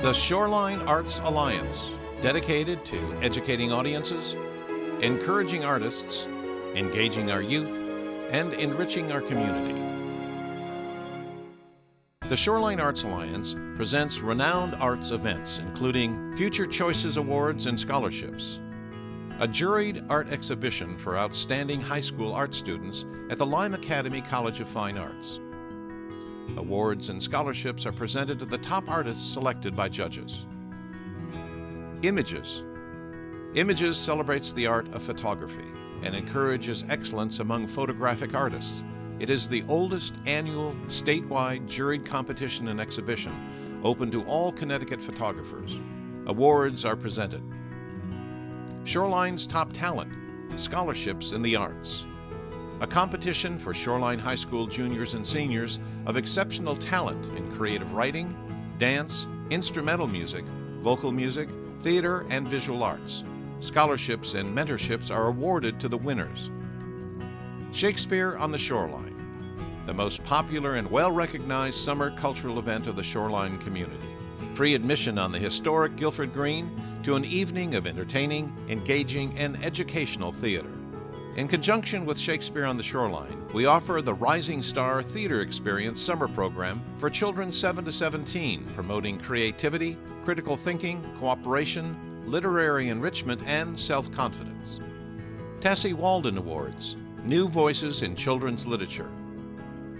The Shoreline Arts Alliance, dedicated to educating audiences, encouraging artists, engaging our youth, and enriching our community. The Shoreline Arts Alliance presents renowned arts events, including Future Choices Awards and Scholarships, a juried art exhibition for outstanding high school art students at the Lime Academy College of Fine Arts. Awards and scholarships are presented to the top artists selected by judges. Images. Images celebrates the art of photography and encourages excellence among photographic artists. It is the oldest annual statewide juried competition and exhibition open to all Connecticut photographers. Awards are presented. Shoreline's Top Talent, Scholarships in the Arts. A competition for Shoreline High School juniors and seniors of exceptional talent in creative writing, dance, instrumental music, vocal music, theater, and visual arts. Scholarships and mentorships are awarded to the winners. Shakespeare on the Shoreline, the most popular and well-recognized summer cultural event of the Shoreline community. Free admission on the historic Guilford Green to an evening of entertaining, engaging, and educational theater. In conjunction with Shakespeare on the Shoreline, we offer the Rising Star Theater Experience summer program for children 7 to 17, promoting creativity, critical thinking, cooperation, literary enrichment, and self-confidence. Tessie Walden Awards, New Voices in Children's Literature,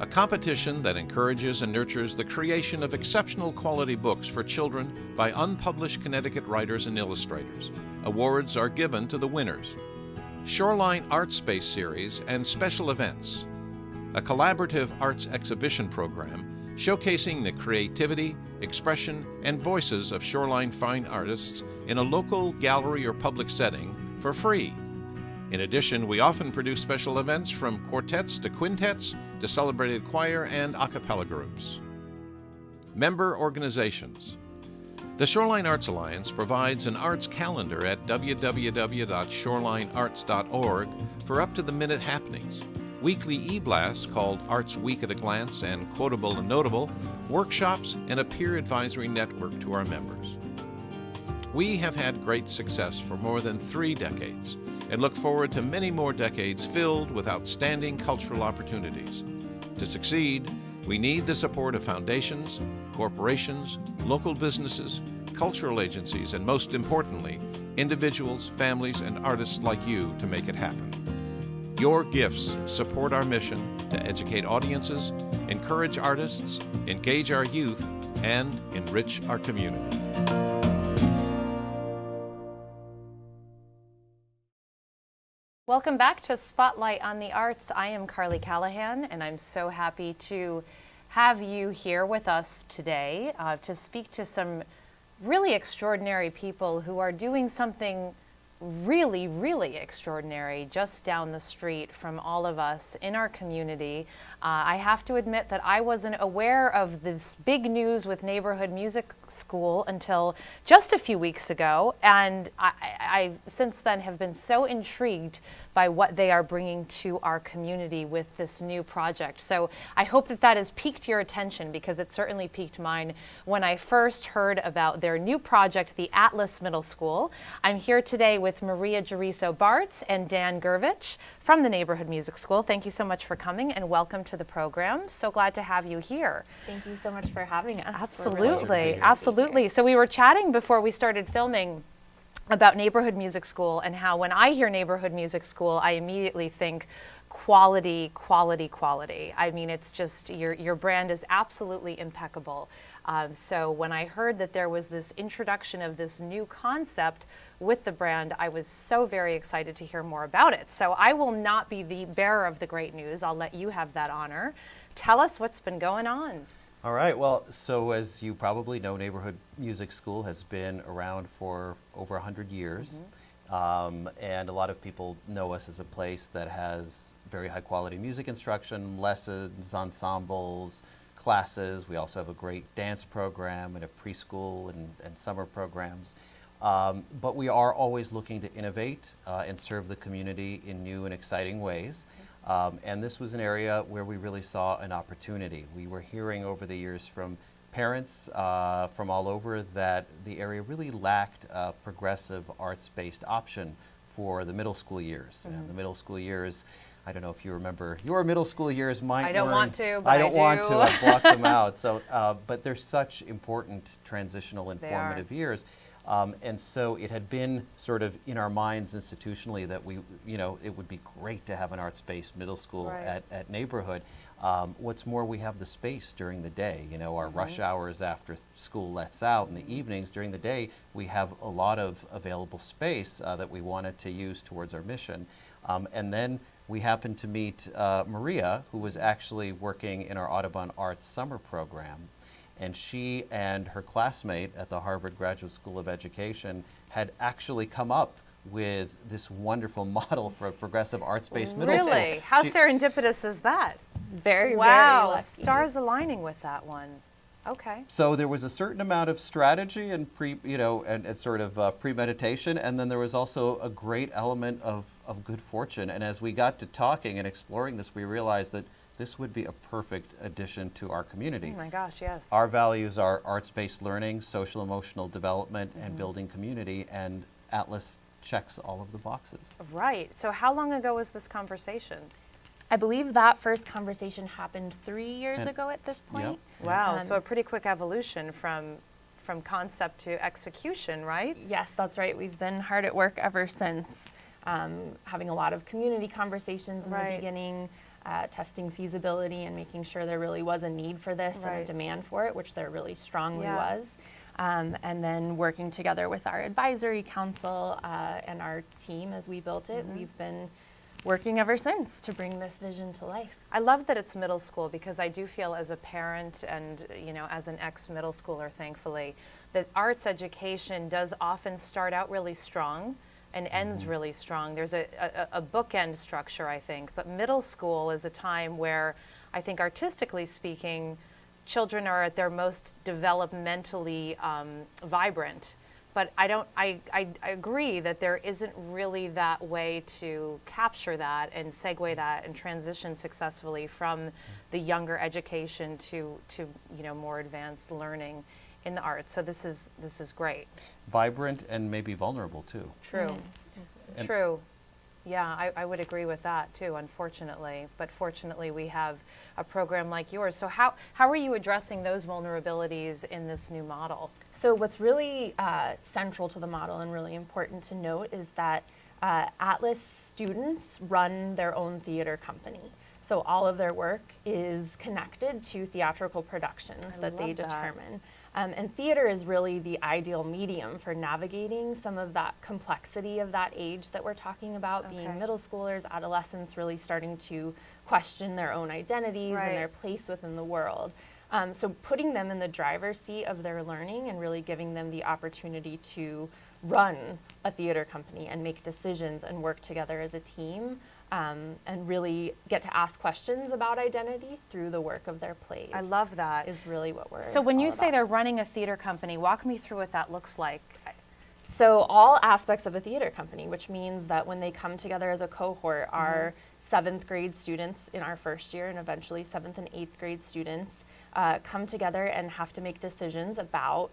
a competition that encourages and nurtures the creation of exceptional quality books for children by unpublished Connecticut writers and illustrators. Awards are given to the winners. Shoreline Art Space Series and Special Events, a collaborative arts exhibition program showcasing the creativity, expression, and voices of Shoreline fine artists in a local gallery or public setting for free. In addition, we often produce special events from quartets to quintets to celebrated choir and a cappella groups. Member organizations. The Shoreline Arts Alliance provides an arts calendar at www.shorelinearts.org for up-to-the-minute happenings, weekly e-blasts called Arts Week at a Glance and Quotable and Notable, workshops, and a peer advisory network to our members. We have had great success for more than 3 decades and look forward to many more decades filled with outstanding cultural opportunities. To succeed, we need the support of foundations, corporations, local businesses, cultural agencies, and most importantly, individuals, families, and artists like you to make it happen. Your gifts support our mission to educate audiences, encourage artists, engage our youth, and enrich our community. Welcome back to Spotlight on the Arts. I am Carly Callahan, and I'm so happy to have you here with us today to speak to some really extraordinary people who are doing something really, really extraordinary just down the street from all of us in our community. I have to admit that I wasn't aware of this big news with Neighborhood Music School until just a few weeks ago, and I since then have been so intrigued by what they are bringing to our community with this new project. So I hope that that has piqued your attention, because it certainly piqued mine when I first heard about their new project, the Atlas Middle School. I'm here today with Maria Jeriso Bartz and Dan Gervich from the Neighborhood Music School. Thank you so much for coming and welcome to the program. So glad to have you here. Thank you so much for having us. Absolutely, absolutely. So we were chatting before we started filming about Neighborhood Music School, and how when I hear Neighborhood Music School, I immediately think quality, quality, quality. I mean, it's just, your brand is absolutely impeccable. So when I heard that there was this introduction of this new concept with the brand, I was so very excited to hear more about it. So I will not be the bearer of the great news. I'll let you have that honor. Tell us what's been going on. All right, well, so as you probably know, Neighborhood Music School has been around for over 100 years. And a lot of people know us as a place that has very high quality music instruction, lessons, ensembles, classes. We also have a great dance program and a preschool and summer programs. But we are always looking to innovate and serve the community in new and exciting ways. And this was an area where we really saw an opportunity. We were hearing over the years from parents from all over that the area really lacked a progressive arts-based option for the middle school years. And the middle school years, I don't know if you remember your middle school years. Mine I don't weren't. want to, but I don't want do. to. I blocked them out. So, but they're such important transitional, They are. informative years. And so it had been sort of in our minds institutionally that we, it would be great to have an arts-based middle school Right. at Neighborhood. What's more, we have the space during the day. Our rush hours after school lets out in the evenings. During the day, we have a lot of available space that we wanted to use towards our mission. And then we happened to meet Maria, who was actually working in our Audubon Arts summer program. And she and her classmate at the Harvard Graduate School of Education had actually come up with this wonderful model for a progressive arts-based middle school. Really? How She- serendipitous is that? Very, Wow, very lucky. stars aligning with that one. Okay. So there was a certain amount of strategy and and sort of premeditation, and then there was also a great element of good fortune. And as we got to talking and exploring this, we realized that this would be a perfect addition to our community. Oh my gosh, yes. Our values are arts-based learning, social emotional development, and building community, and Atlas checks all of the boxes. Right. So how long ago was this conversation? I believe that first conversation happened 3 years And- ago at this point. Wow. Um, So a pretty quick evolution from concept to execution, right? Yes, that's right. We've been hard at work ever since, having a lot of community conversations in Right. the beginning, testing feasibility and making sure there really was a need for this and Right. a demand for it, which there really strongly Yeah. was. And then working together with our advisory council and our team as we built it, we've been working ever since to bring this vision to life. I love that it's middle school because I do feel as a parent and, as an ex-middle schooler, thankfully, that arts education does often start out really strong and ends really strong. There's a bookend structure, I think, but middle school is a time where I think artistically speaking, children are at their most developmentally vibrant. But I agree that there isn't really that way to capture that and segue that and transition successfully from the younger education to more advanced learning in the arts. So this is great. Vibrant and maybe vulnerable too. True. And- True. Yeah, I would agree with that too, unfortunately. But fortunately, we have a program like yours. So how are you addressing those vulnerabilities in this new model? So what's really central to the model and really important to note is that Atlas students run their own theater company. So all of their work is connected to theatrical productions that they love that. determine. And theater is really the ideal medium for navigating some of that complexity of that age that we're talking about, Okay. being middle schoolers, adolescents really starting to question their own identities Right. and their place within the world. So putting them in the driver's seat of their learning and really giving them the opportunity to run a theater company and make decisions and work together as a team and really get to ask questions about identity through the work of their plays. I love that. Is really what we're So when you all say about. they're running a theater company, walk me through what that looks like. So all aspects of a theater company, which means that when they come together as a cohort, our 7th grade students in our first year and eventually 7th and 8th grade students come together and have to make decisions about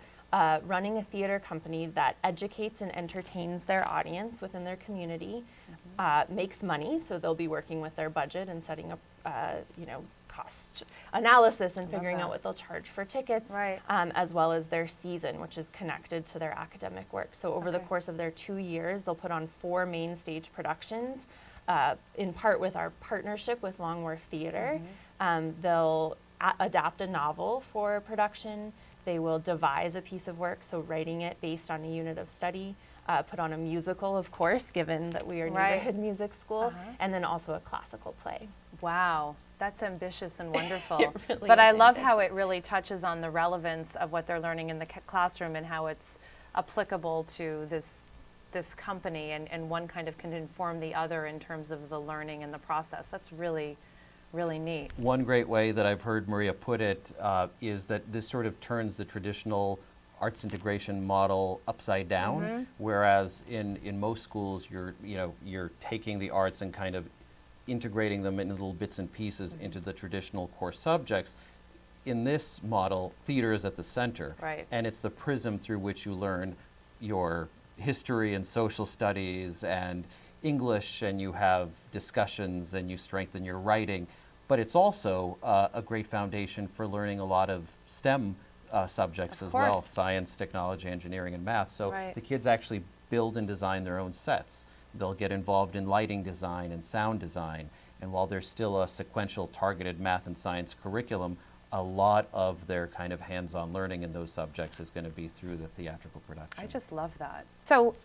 running a theater company that educates and entertains their audience within their community, makes money, so they'll be working with their budget and setting up, cost analysis and figuring that. out what they'll charge for tickets, Right. as well as their season, which is connected to their academic work. So over the Okay. course of their 2 years, they'll put on 4 main stage productions, in part with our partnership with Long Wharf Theater. They'll adapt a novel for production. They will devise a piece of work, so writing it based on a unit of study, put on a musical, of course, given that we are Right. neighborhood music school, and then also a classical play. Wow, that's ambitious and wonderful. It really But I is love how ambitious. it really touches on the relevance of what they're learning in the classroom and how it's applicable to this company and one kind of can inform the other in terms of the learning and the process. That's really, really neat. One great way that I've heard Maria put it is that this sort of turns the traditional arts integration model upside down, whereas in most schools you're taking the arts and kind of integrating them in little bits and pieces into the traditional core subjects. in this model, theater is at the center. Right. And it's the prism through which you learn your history and social studies and English, and you have discussions and you strengthen your writing. But it's also a great foundation for learning a lot of STEM subjects Of as well, course. science, technology, engineering, and math. So Right. the kids actually build and design their own sets. They'll get involved in lighting design and sound design. And while there's still a sequential targeted math and science curriculum, a lot of their kind of hands-on learning in those subjects is going to be through the theatrical production. I just love that. So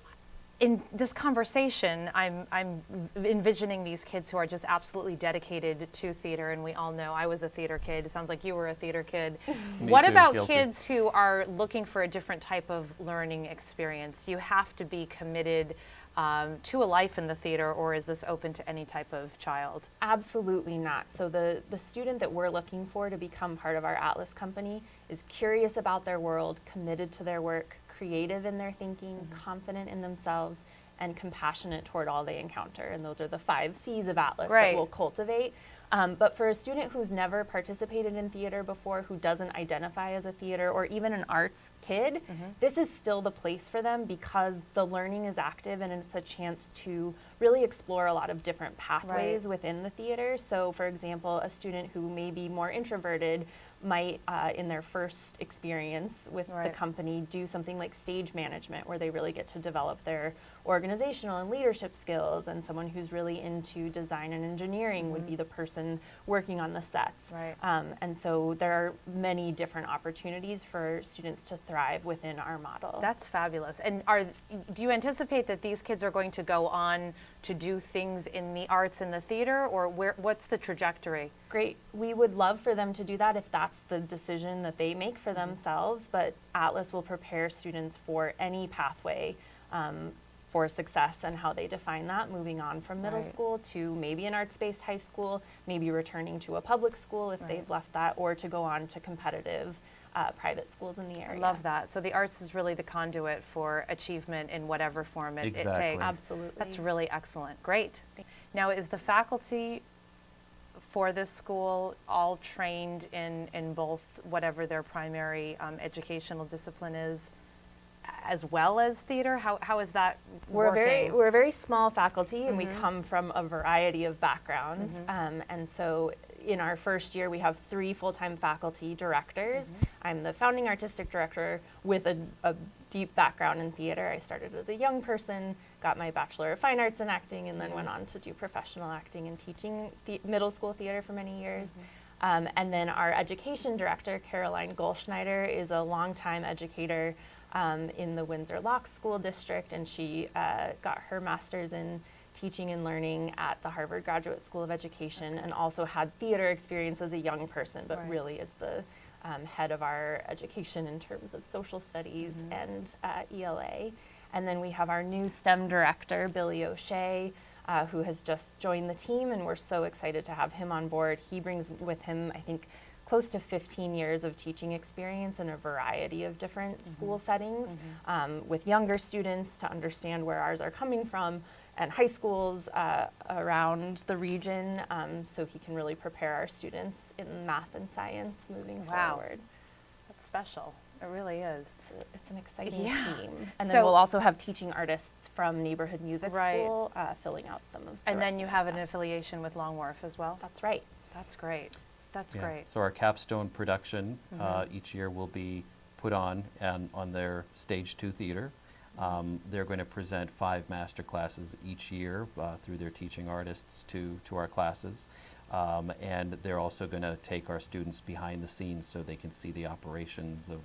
in this conversation, I'm envisioning these kids who are just absolutely dedicated to theater, and we all know I was a theater kid. It sounds like you were a theater kid. Me What too, about guilty. kids who are looking for a different type of learning experience? Do you have to be committed to a life in the theater, or is this open to any type of child? Absolutely not. So the student that we're looking for to become part of our Atlas company is curious about their world, committed to their work, creative in their thinking, confident in themselves, and compassionate toward all they encounter. And those are the 5 C's of Atlas Right. that we'll cultivate. But for a student who's never participated in theater before, who doesn't identify as a theater or even an arts kid, this is still the place for them because the learning is active and it's a chance to really explore a lot of different pathways Right. within the theater. So for example, a student who may be more introverted might, in their first experience with the Right. company, do something like stage management, where they really get to develop their organizational and leadership skills. And someone who's really into design and engineering would be the person working on the sets. Right. And so there are many different opportunities for students to thrive within our model. That's fabulous. And do you anticipate that these kids are going to go on to do things in the arts and the theater, or what's the trajectory? Great. We would love for them to do that if that's the decision that they make for themselves, but Atlas will prepare students for any pathway for success and how they define that, moving on from middle Right. school to maybe an arts-based high school, maybe returning to a public school if they've left that, or to go on to competitive private schools in the I area. love that. So the arts is really the conduit for achievement in whatever form it Exactly. takes. Absolutely. That's really excellent. Great. Now, is the faculty for this school all trained in both whatever their primary educational discipline is, as well as theater? How is that working? We're a very small faculty, and we come from a variety of backgrounds. And so in our first year, we have 3 full-time faculty directors. I'm the founding artistic director with a deep background in theater. I started as a young person, got my Bachelor of Fine Arts in acting, and then went on to do professional acting and teaching middle school theater for many years. And then our education director, Caroline Goldschneider, is a longtime educator in the Windsor Locke School District, and she got her master's in teaching and learning at the Harvard Graduate School of Education, and also had theater experience as a young person, but Right. really is the head of our education in terms of social studies and ELA. And then we have our new STEM director, Billy O'Shea, who has just joined the team, and we're so excited to have him on board. He brings with him, I think, close to 15 years of teaching experience in a variety of different school settings, with younger students to understand where ours are coming from, and high schools around the region, so he can really prepare our students in math and science moving Wow. forward. That's special. It really is. It's an exciting Yeah. team. And So- then we'll also have teaching artists from Neighborhood Music Right. School filling out some of the And then rest you of have our an staff. affiliation with Long Wharf as well? That's right. That's great. That's Yeah. great. So our capstone production each year will be put on their Stage 2 theater. They're going to present 5 master classes each year through their teaching artists to our classes. And they're also going to take our students behind the scenes so they can see the operations of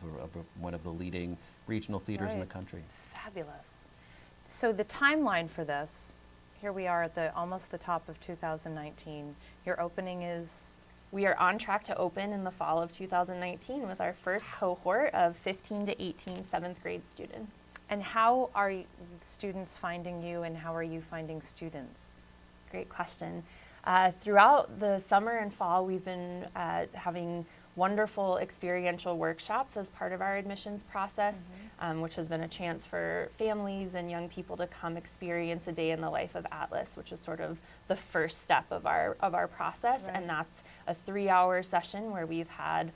one of the leading regional theaters in the Right. country. Fabulous. So the timeline for this, here we are at almost the top of 2019. Your opening is? We are on track to open in the fall of 2019 with our first cohort of 15 to 18 7th grade students. And how are students finding you, and how are you finding students? Great question. Throughout the summer and fall, we've been having wonderful experiential workshops as part of our admissions process, which has been a chance for families and young people to come experience a day in the life of Atlas, which is sort of the first step of our process. Right. And that's a 3-hour session where we've had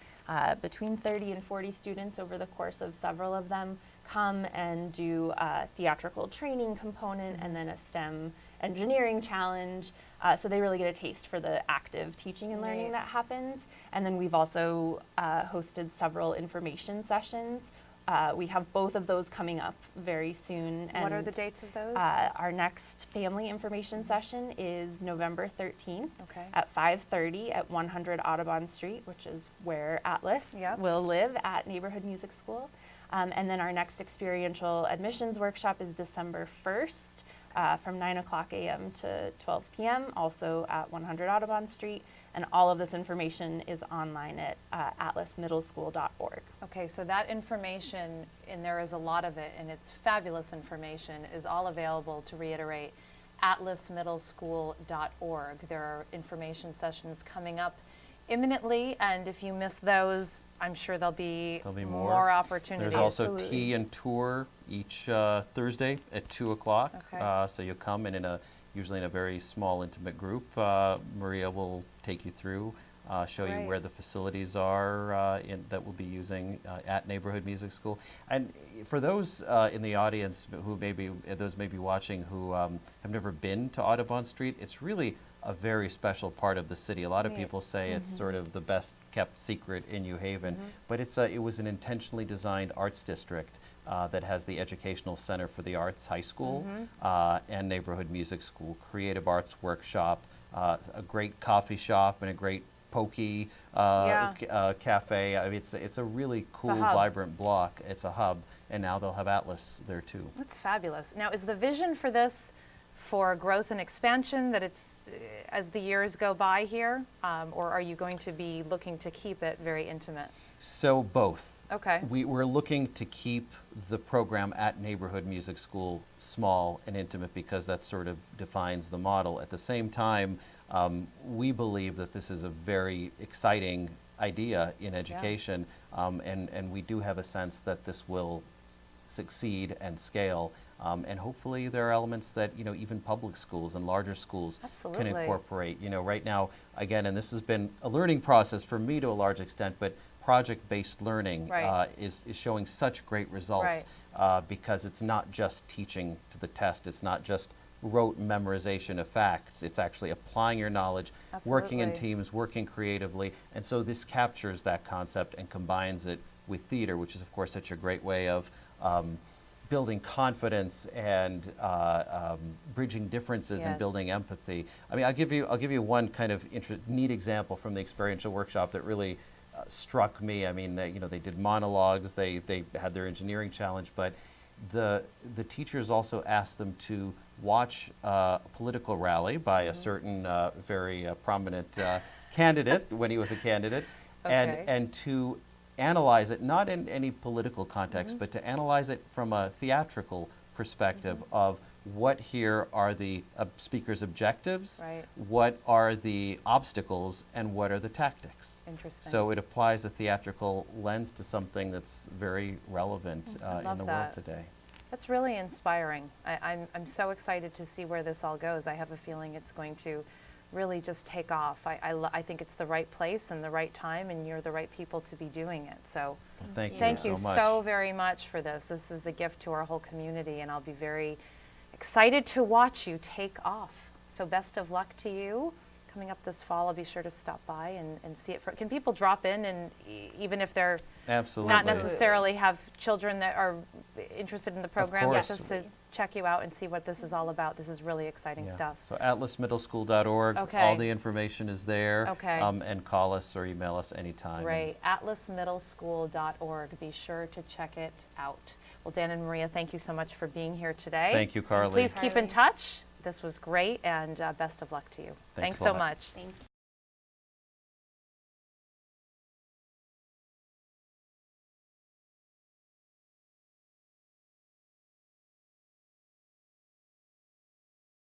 between 30 and 40 students over the course of several of them come and do a theatrical training component and then a STEM engineering challenge. So they really get a taste for the active teaching and learning Right. that happens. And then we've also hosted several information sessions. We have both of those coming up very soon. What are and, the dates of those? Our next family information session is November 13th Okay. at 5:30 at 100 Audubon Street, which is where Atlas Yep. will live at Neighborhood Music School. And then our next experiential admissions workshop is December 1st from 9 o'clock a.m. to 12 p.m., also at 100 Audubon Street. And all of this information is online at atlasmiddleschool.org. Okay, so that information, and there is a lot of it, and it's fabulous information, is all available, to reiterate, atlasmiddleschool.org. There are information sessions coming up imminently, and if you miss those, I'm sure there'll be more opportunities. There's also Absolutely. tea and tour each Thursday at 2 o'clock. Okay. So you'll come and usually in a very small, intimate group. Maria will take you through, show you Right. where the facilities are that we'll be using at Neighborhood Music School. And for those in the audience who may be watching who have never been to Audubon Street, it's really a very special part of the city. A lot of Right. people say it's sort of the best kept secret in New Haven, but it was an intentionally designed arts district that has the Educational Center for the Arts High School and Neighborhood Music School, Creative Arts Workshop, a great coffee shop, and a great pokey cafe. I mean, it's a really cool, hub. vibrant block. It's a hub, and now they'll have Atlas there too. That's fabulous. Now, is the vision for this for growth and expansion, that it's as the years go by here, or are you going to be looking to keep it very intimate? So both. Okay. We're looking to keep the program at Neighborhood Music School small and intimate because that sort of defines the model. At the same time, we believe that this is a very exciting idea in education, and we do have a sense that this will succeed and scale. And hopefully there are elements that, even public schools and larger schools Absolutely. can incorporate. Right now, again, and this has been a learning process for me to a large extent, but project-based learning Right. is showing such great results because it's not just teaching to the test. It's not just rote memorization of facts. It's actually applying your knowledge, working in Absolutely. teams, working creatively. And so this captures that concept and combines it with theater, which is, of course, such a great way of building confidence and bridging differences and Yes. building empathy. I mean, I'll give you one kind of neat example from the experiential workshop that really struck me. I mean, they did monologues, they had their engineering challenge, but the teachers also asked them to watch a political rally by a certain very prominent candidate when he was a candidate, Okay. and to analyze it, not in any political context, but to analyze it from a theatrical perspective of what here are the speaker's objectives, Right. what are the obstacles, and what are the tactics. Interesting. So it applies a theatrical lens to something that's very relevant I in love the that. world today. That's really inspiring. I'm so excited to see where this all goes. I have a feeling it's going to really just take off. I think it's the right place and the right time, and you're the right people to be doing it. So Well, thank you thank you so much. so very much for this. This is a gift to our whole community, and I'll be very excited to watch you take off. So best of luck to you. Coming up this fall, I'll be sure to stop by and see it. Can people drop in, and even if they're Absolutely. not necessarily have children that are interested in the program, course. just to check you out and see what this is all about? This is really exciting Yeah. stuff. So atlasmiddleschool.org, Okay. all the information is there. Okay. And call us or email us anytime. Right, atlasmiddleschool.org. Be sure to check it out. Well, Dan and Maria, thank you so much for being here today. Thank you, Carly. Please keep in Carly. touch. This was great, and best of luck to you. Thanks a so lot. much. Thank you.